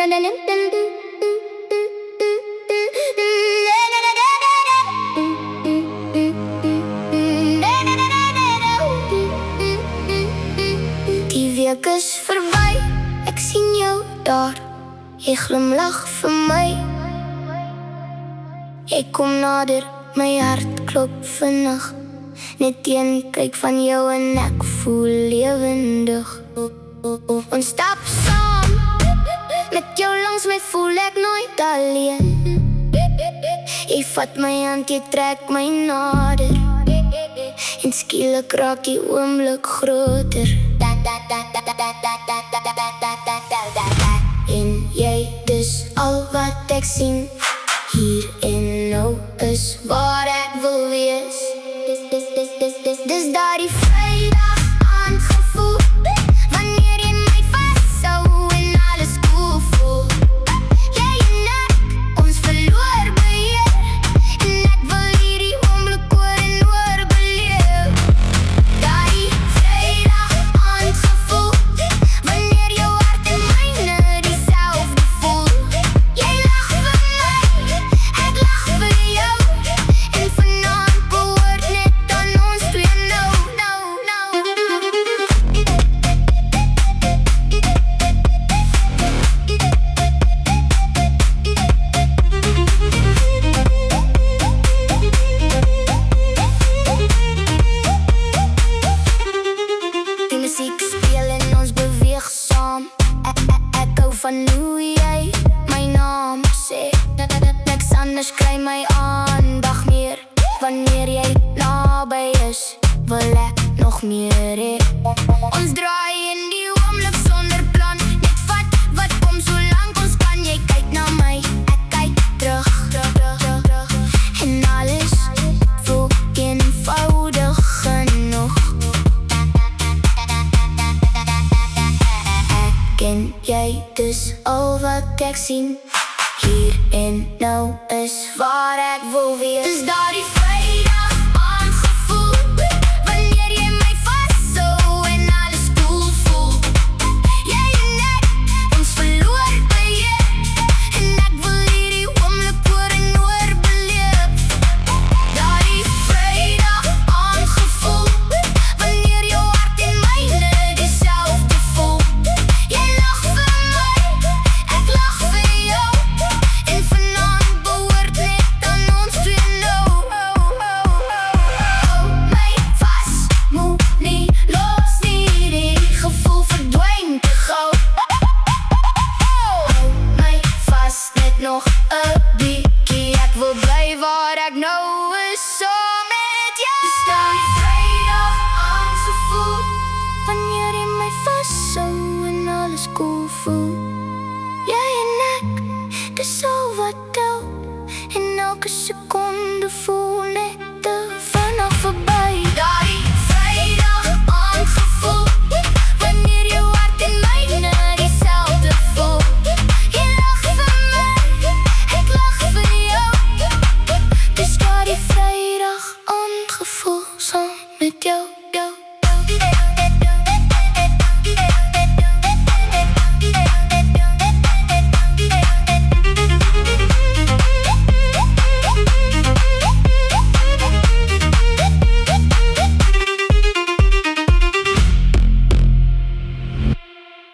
Die week is verby, ek sien jou daar. Jy glimlag vir my. Jy kom nader, my hart klop vinnig. Net een kyk van jou en ek voel lewendig. Ons stap saam, met jou langs my voel ek nooit alleen. Jy vat my hand, jy trek my nader. En skielik raak die oomblik groter. En jy, dis al wat ek sien. Hier en nou is waar ek wil wees. Dis daardie Vrydag aand gevoel, wanneer jy my vashou en alles cool voel. Jy en ek, ons verloor beheer, en ek wil hierdie oomblik oor en oor beleef. Daardie Vrydag aand gevoel, wanneer jou hart en myne dieselfde voel. Jy lag vir my, ek lag vir jou, en vanaand behoort net aan ons twee. Die musiek speel en ons beweeg saam. Ek hou van hoe jy my naam sê. Niks anders kry my aandag meer. Wanneer jy naby is, wil ek nog meer hê. Ons draai in die oomblik sonder plan. Net vat wat kom solank ons kan. Jy kyk na my, ek kyk terug. En alles voel eenvoudig genoeg. Ek en jy, dis al wat ek sien. Hier en nou is waar ek wil wees. Dis daardie Vrydag aand gevoel, wanneer jy my vashou en alles cool voel. Jy en ek, ons verloor beheer, en ek wil hierdie oomblik oor en oor beleef. Daardie Vrydag aand gevoel, wanneer jou hart en myne dieselfde voel. Jy lag vir my, ek lag vir jou, en vanaand behoort net aan ons twee. Hou my vas, moet nie los nie, die gevoel verdwyn te gauw. Hou my vas, net nog 'n bietjie, ek wil bly waar ek nou is, saam met jou. Dis daardie Vrydag aand gevoel, wanneer jy my vashou en alles cool voel. Jy en ek, dis al wat tel, en elke sekonde voel